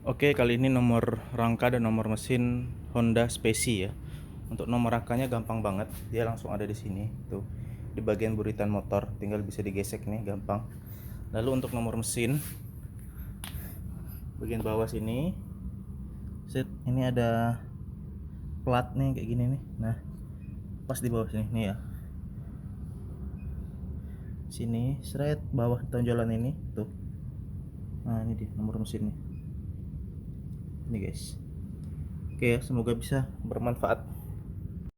Oke, kali ini nomor rangka dan nomor mesin Honda Speci ya. Untuk nomor rangkanya gampang banget, dia langsung ada di sini tuh, di bagian buritan motor, tinggal bisa digesek nih, gampang. Lalu untuk nomor mesin, bagian bawah sini, set, ini ada plat nih kayak gini nih. Nah, pas di bawah sini nih ya. Sini, seret bawah tonjolan ini tuh. Nah, ini dia nomor mesinnya. Ini guys. Oke ya, semoga bisa bermanfaat.